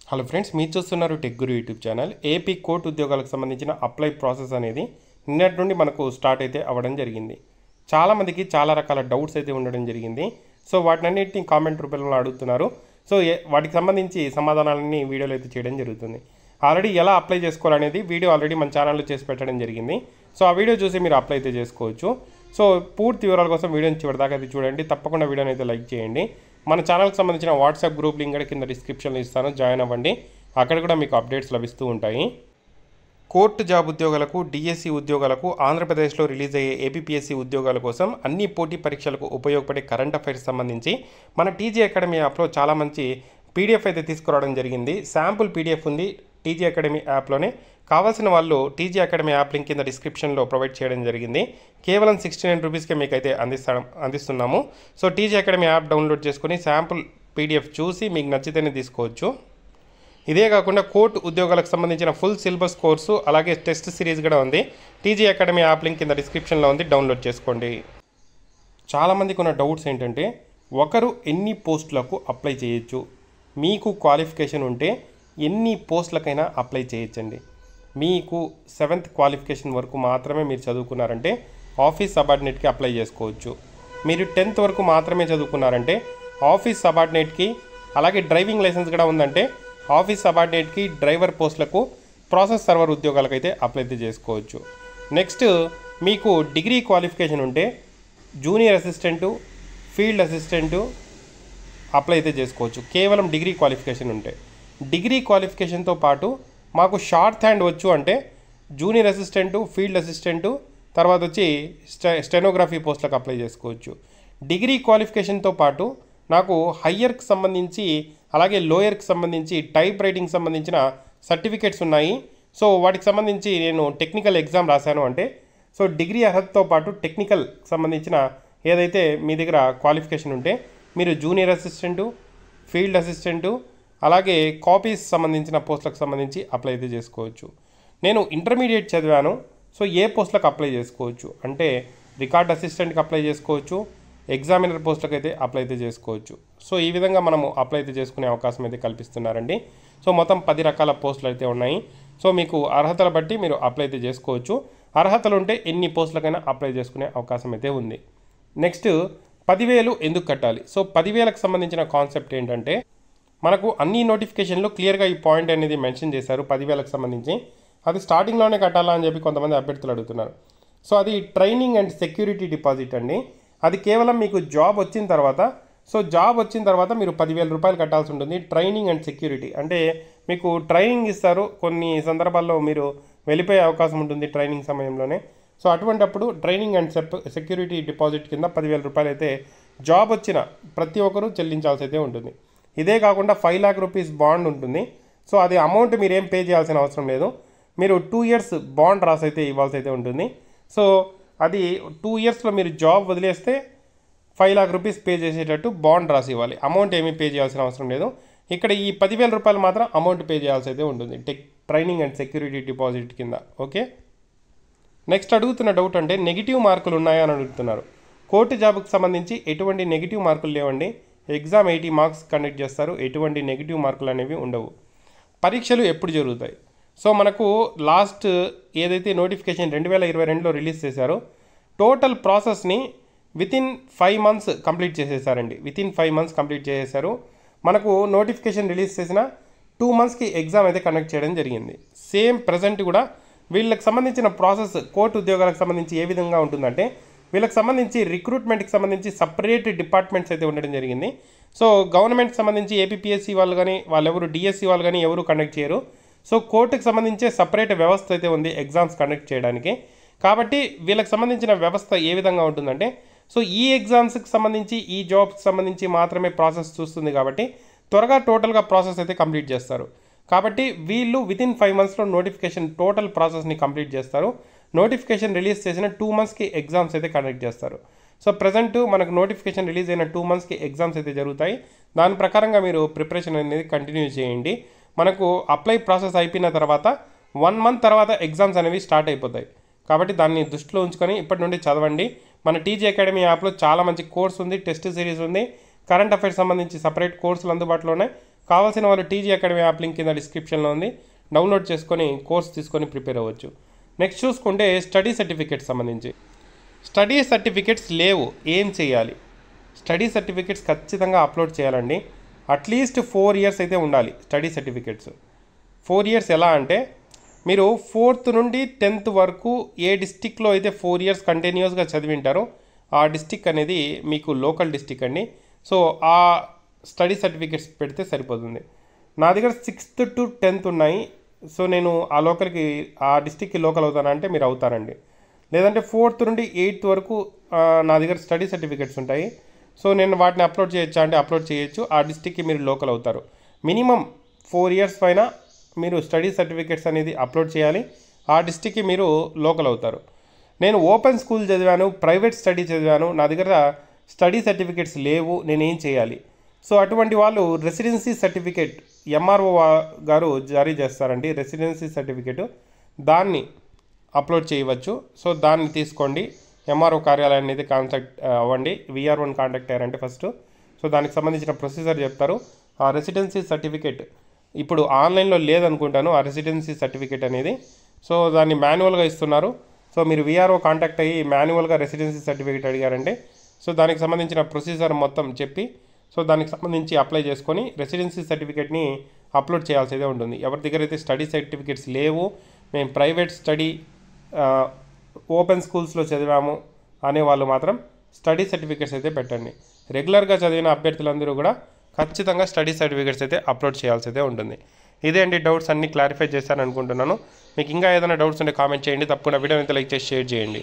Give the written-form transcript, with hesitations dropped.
Hello friends, మీరు చూస్తున్నారు tech గురు YouTube channel. AP court ఉద్యోగాలకు సంబంధించిన అప్లై ప్రాసెస్ అనేది నిన్నటి నుండి మనకు స్టార్ట్ అయితే అవ్వడం జరిగింది. చాలామందికి చాలా రకాల డౌట్స్ అయితే ఉండడం జరిగింది. సో వాటినన్నింటినీ కామెంట్ రూపంలో అడుగుతున్నారు. సో వాటికి సంబంధించి సమాధానాలన్నీ వీడియోలో అయితే చేయడం జరుగుతుంది. ఆల్రెడీ ఎలా అప్లై చేసుకోవాలనేది వీడియో ఆల్రెడీ మన ఛానల్లో చేసి పెట్టడం జరిగింది. సో ఆ వీడియో చూసి మీరు అప్లై అయితే చేసుకోవచ్చు. సో పూర్తి వివరాల కోసం వీడియోని చివరిదాకా అయితే చూడండి. తప్పకుండా వీడియోని అయితే లైక్ చేయండి. మన ఛానల్కి సంబంధించిన వాట్సాప్ గ్రూప్ లింక్ కూడా కింద డిస్క్రిప్షన్లో ఇస్తాను, జాయిన్ అవ్వండి. అక్కడ కూడా మీకు అప్డేట్స్ లభిస్తూ ఉంటాయి. కోర్టు జాబ్ ఉద్యోగాలకు, డిఎస్సి ఉద్యోగాలకు, ఆంధ్రప్రదేశ్లో రిలీజ్ అయ్యే ఏపీపీఎస్సి ఉద్యోగాల కోసం అన్ని పోటీ పరీక్షలకు ఉపయోగపడే కరెంట్ అఫైర్స్ సంబంధించి మన టీజీ అకాడమీ యాప్లో చాలా మంచి పీడిఎఫ్ అయితే తీసుకురావడం జరిగింది. శాంపుల్ పీడిఎఫ్ ఉంది టీజీ అకాడమీ యాప్లోనే. కావాల్సిన వాళ్ళు టీజీ అకాడమీ యాప్ లింక్ కింద డిస్క్రిప్షన్లో ప్రొవైడ్ చేయడం జరిగింది. కేవలం 69 రూపీస్కే మీకు అయితే అందిస్తున్నాము. So TG academy app download చేసుకొని శాంపుల్ పీడిఎఫ్ చూసి మీకు నచ్చితేనే తీసుకోవచ్చు. ఇదే కాకుండా కోర్టు ఉద్యోగాలకు సంబంధించిన ఫుల్ సిలబస్ కోర్సు అలాగే టెస్ట్ సిరీస్ కూడా ఉంది. టీజీ అకాడమీ యాప్ లింక్ కింద డిస్క్రిప్షన్లో ఉంది, డౌన్లోడ్ చేసుకోండి. చాలామందికి ఉన్న డౌట్స్ ఏంటంటే, ఒకరు ఎన్ని పోస్టులకు అప్లై చేయొచ్చు? మీకు క్వాలిఫికేషన్ ఉంటే ఎన్ని పోస్టులకైనా అప్లై చేయొచ్చండి. మీకు 7th క్వాలిఫికేషన్ వరకు మాత్రమే మీరు చదువుకున్నారంటే ఆఫీస్ సబార్డినేట్కి అప్లై చేసుకోవచ్చు. మీరు 10th వరకు మాత్రమే చదువుకున్నారంటే ఆఫీస్ సబార్డినేట్కి, అలాగే డ్రైవింగ్ లైసెన్స్ కూడా ఉందంటే ఆఫీస్ సబార్డినేట్కి, డ్రైవర్ పోస్టులకు, ప్రాసెస్ సర్వర్ ఉద్యోగాలకైతే అప్లై అయితే చేసుకోవచ్చు. నెక్స్ట్, మీకు డిగ్రీ క్వాలిఫికేషన్ ఉంటే junior assistant, field assistant apply అయితే చేసుకోవచ్చు. కేవలం డిగ్రీ క్వాలిఫికేషన్ ఉంటే. డిగ్రీ క్వాలిఫికేషన్తో పాటు మాకు షార్ట్ హ్యాండ్ వచ్చు అంటే జూనియర్ అసిస్టెంటు, ఫీల్డ్ అసిస్టెంటు, తర్వాత వచ్చి స్టెనోగ్రఫీ పోస్టులకు అప్లై చేసుకోవచ్చు. డిగ్రీ క్వాలిఫికేషన్తో పాటు నాకు హయ్యర్కి సంబంధించి అలాగే లోయర్కి సంబంధించి టైప్ రైటింగ్ సంబంధించిన సర్టిఫికేట్స్ ఉన్నాయి. సో వాటికి సంబంధించి నేను టెక్నికల్ ఎగ్జామ్ రాశాను అంటే, సో డిగ్రీ అర్హతతో పాటు టెక్నికల్ సంబంధించిన ఏదైతే మీ దగ్గర క్వాలిఫికేషన్ ఉంటే మీరు జూనియర్ అసిస్టెంటు, ఫీల్డ్ అసిస్టెంటు, అలాగే కాపీస్ సంబంధించిన పోస్టులకు సంబంధించి అప్లై అయితే చేసుకోవచ్చు. నేను ఇంటర్మీడియట్ చదివాను, సో ఏ పోస్టులకు అప్లై చేసుకోవచ్చు అంటే రికార్డ్ అసిస్టెంట్కి అప్లై చేసుకోవచ్చు, ఎగ్జామినర్ పోస్టులకు అయితే అప్లై అయితే చేసుకోవచ్చు. సో ఈ విధంగా మనము అప్లై అయితే చేసుకునే అవకాశం అయితే కల్పిస్తున్నారండి. సో మొత్తం 10 రకాల పోస్టులు అయితే ఉన్నాయి. సో మీకు అర్హతలు బట్టి మీరు అప్లై అయితే చేసుకోవచ్చు. అర్హతలు ఉంటే ఎన్ని పోస్టులకైనా అప్లై చేసుకునే అవకాశం అయితే ఉంది. నెక్స్ట్, 10,000 ఎందుకు కట్టాలి? సో 10,000కి సంబంధించిన కాన్సెప్ట్ ఏంటంటే, మనకు అన్ని నోటిఫికేషన్లో క్లియర్గా ఈ పాయింట్ అనేది మెన్షన్ చేశారు. 10,000కి సంబంధించి అది స్టార్టింగ్లోనే కట్టాలా అని చెప్పి కొంతమంది అభ్యర్థులు అడుగుతున్నారు. సో అది ట్రైనింగ్ అండ్ సెక్యూరిటీ డిపాజిట్ అండి. అది కేవలం మీకు జాబ్ వచ్చిన తర్వాత, సో జాబ్ వచ్చిన తర్వాత మీరు 10,000 రూపాయలు కట్టాల్సి ఉంటుంది. ట్రైనింగ్ అండ్ సెక్యూరిటీ అంటే మీకు ట్రైనింగ్ ఇస్తారు, కొన్ని సందర్భాల్లో మీరు వెళ్ళిపోయే అవకాశం ఉంటుంది ట్రైనింగ్ సమయంలోనే. సో అటువంటప్పుడు ట్రైనింగ్ అండ్ సెక్యూరిటీ డిపాజిట్ కింద 10,000 రూపాయలు అయితే జాబ్ వచ్చిన ప్రతి ఒక్కరూ చెల్లించాల్సి అయితే ఉంటుంది. ఇదే కాకుండా 5 lakh రూపీస్ బాండ్ ఉంటుంది. సో అది అమౌంట్ మీరేం పే చేయాల్సిన అవసరం లేదు. మీరు 2 years బాండ్ రాసి అయితే ఇవ్వాల్సి అయితే ఉంటుంది. సో అది 2 yearsలో మీరు జాబ్ వదిలేస్తే 5 lakh రూపీస్ పే చేసేటట్టు బాండ్ రాసి ఇవ్వాలి. అమౌంట్ ఏమీ పే చేయాల్సిన అవసరం లేదు. ఇక్కడ ఈ 10,000 రూపాయలు మాత్రం అమౌంట్ పే చేయాల్సి అయితే ఉంటుంది ట్రైనింగ్ అండ్ సెక్యూరిటీ డిపాజిట్ కింద. ఓకే. నెక్స్ట్ అడుగుతున్న డౌట్ అంటే, నెగిటివ్ మార్కులు ఉన్నాయా అని అడుగుతున్నారు. కోర్టు జాబ్కి సంబంధించి ఎటువంటి నెగిటివ్ మార్కులు లేవండి. ఎగ్జామ్ 80 మార్క్స్ కండక్ట్ చేస్తారు. ఎటువంటి నెగిటివ్ మార్కులు అనేవి ఉండవు. పరీక్షలు ఎప్పుడు జరుగుతాయి? సో మనకు లాస్ట్ ఏదైతే నోటిఫికేషన్ 2022లో రిలీజ్ చేశారో టోటల్ ప్రాసెస్ని వితిన్ 5 months కంప్లీట్ చేసేసారండి. వితిన్ 5 months కంప్లీట్ చేసేసారు. మనకు నోటిఫికేషన్ రిలీజ్ చేసిన 2 monthsకి ఎగ్జామ్ అయితే కండక్ట్ చేయడం జరిగింది. సేమ్ ప్రజెంట్ కూడా వీళ్ళకి సంబంధించిన ప్రాసెస్ కోర్టు ఉద్యోగాలకు సంబంధించి ఏ విధంగా ఉంటుందంటే, వీళ్ళకి సంబంధించి రిక్రూట్మెంట్కి సంబంధించి సపరేట్ డిపార్ట్మెంట్స్ అయితే ఉండడం జరిగింది. సో గవర్నమెంట్కి సంబంధించి ఏపీపీఎస్సి వాళ్ళు కానీ వాళ్ళెవరు డిఎస్సి వాళ్ళు కానీ ఎవరు కండక్ట్ చేయరు. సో కోర్టుకి సంబంధించే సపరేట్ వ్యవస్థ అయితే ఉంది ఎగ్జామ్స్ కండక్ట్ చేయడానికి. కాబట్టి వీళ్ళకి సంబంధించిన వ్యవస్థ ఏ విధంగా ఉంటుందంటే, సో ఈ ఎగ్జామ్స్కి సంబంధించి ఈ జాబ్స్కి సంబంధించి మాత్రమే ప్రాసెస్ చూస్తుంది. కాబట్టి త్వరగా టోటల్గా ప్రాసెస్ అయితే కంప్లీట్ చేస్తారు. కాబట్టి వీళ్ళు వితిన్ 5 monthsలో నోటిఫికేషన్ టోటల్ ప్రాసెస్ని కంప్లీట్ చేస్తారు. నోటిఫికేషన్ రిలీజ్ చేసిన 2 monthsకి ఎగ్జామ్స్ అయితే కండక్ట్ చేస్తారు. సో ప్రజెంట్ మనకు నోటిఫికేషన్ రిలీజ్ అయిన 2 monthsకి ఎగ్జామ్స్ అయితే జరుగుతాయి. దాని ప్రకారంగా మీరు ప్రిపరేషన్ అనేది కంటిన్యూ చేయండి. మనకు అప్లై ప్రాసెస్ అయిపోయిన తర్వాత 1 month తర్వాత ఎగ్జామ్స్ అనేవి స్టార్ట్ అయిపోతాయి. కాబట్టి దాన్ని దృష్టిలో ఉంచుకొని ఇప్పటి నుండి చదవండి. మన టీజీ అకాడమీ యాప్లో చాలా మంచి కోర్స్ ఉంది, టెస్ట్ సిరీస్ ఉంది, కరెంట్ అఫైర్స్ సంబంధించి సపరేట్ కోర్సులు అందుబాటులో ఉన్నాయి. కావాల్సిన వాళ్ళు టీజీ అకాడమీ యాప్ లింక్ కింద డిస్క్రిప్షన్లో ఉంది, డౌన్లోడ్ చేసుకొని కోర్స్ తీసుకొని ప్రిపేర్ అవ్వచ్చు. నెక్స్ట్ చూసుకుంటే స్టడీ సర్టిఫికేట్స్ సంబంధించి స్టడీ సర్టిఫికేట్స్ లేవు, ఏం చేయాలి? స్టడీ సర్టిఫికేట్స్ ఖచ్చితంగా అప్లోడ్ చేయాలండి. అట్లీస్ట్ 4 years అయితే ఉండాలి స్టడీ సర్టిఫికేట్స్. 4 years ఎలా అంటే మీరు 4th నుండి 10th వరకు ఏ డిస్టిక్లో అయితే 4 years కంటిన్యూస్గా చదివింటారో ఆ డిస్టిక్ అనేది మీకు లోకల్ డిస్టిక్ అండి. సో ఆ స్టడీ సర్టిఫికేట్స్ పెడితే సరిపోతుంది. నా దగ్గర 6th to 10th ఉన్నాయి. సో నేను ఆ డిస్టిక్కి లోకల్ అవుతానంటే మీరు అవుతారండి. లేదంటే 4th నుండి 8th వరకు నా దగ్గర స్టడీ సర్టిఫికేట్స్ ఉంటాయి. సో నేను వాటిని అప్లోడ్ చేయొచ్చా అంటే అప్లోడ్ చేయొచ్చు. ఆ డిస్టిక్కి మీరు లోకల్ అవుతారు. మినిమం 4 years పైన మీరు స్టడీ సర్టిఫికేట్స్ అనేది అప్లోడ్ చేయాలి. ఆ డిస్టిక్కి మీరు లోకల్ అవుతారు. నేను ఓపెన్ స్కూల్ చదివాను, ప్రైవేట్ స్టడీ చదివాను, నా దగ్గర స్టడీ సర్టిఫికేట్స్ లేవు, నేనేం చేయాలి? సో అటువంటి వాళ్ళు రెసిడెన్సీ సర్టిఫికేట్ ఎంఆర్ఓ గారు జారీ చేస్తారండి. రెసిడెన్సీ సర్టిఫికేట్ దాన్ని అప్లోడ్ చేయవచ్చు. సో దాన్ని తీసుకోండి, ఎంఆర్ఓ కార్యాలయాన్ని అయితే కాంటాక్ట్ అవ్వండి. విఆర్ఓని కాంటాక్ట్ అయ్యారంటే ఫస్ట్ సో దానికి సంబంధించిన ప్రొసీజర్ చెప్తారు. ఆ రెసిడెన్సీ సర్టిఫికేట్ ఇప్పుడు ఆన్లైన్లో లేదనుకుంటాను ఆ రెసిడెన్సీ సర్టిఫికేట్ అనేది. సో దాన్ని మాన్యువల్గా ఇస్తున్నారు. సో మీరు విఆర్ఓ కాంటాక్ట్ అయ్యి మాన్యువల్గా రెసిడెన్సీ సర్టిఫికేట్ అడిగారంటే సో దానికి సంబంధించిన ప్రొసీజర్ మొత్తం చెప్పి సో దానికి సంబంధించి అప్లై చేసుకొని రెసిడెన్సీ సర్టిఫికేట్ని అప్లోడ్ చేయాల్సి అయితే ఉంటుంది. ఎవరి దగ్గర అయితే స్టడీ సర్టిఫికేట్స్ లేవు, మేము ప్రైవేట్ స్టడీ ఓపెన్ స్కూల్స్లో చదివాము అనే వాళ్ళు మాత్రం స్టడీ సర్టిఫికేట్స్ అయితే పెట్టండి. రెగ్యులర్గా చదివిన అభ్యర్థులందరూ కూడా ఖచ్చితంగా స్టడీ సర్టిఫికేట్స్ అయితే అప్లోడ్ చేయాల్సి అయితే ఉంటుంది. ఇదే అండి, డౌట్స్ అన్నీ క్లారిఫై చేశాను అనుకుంటున్నాను. మీకు ఇంకా ఏదైనా డౌట్స్ ఉంటే కామెంట్ చేయండి. తప్పకుండా వీడియోని అయితే లైక్ చేసి షేర్ చేయండి.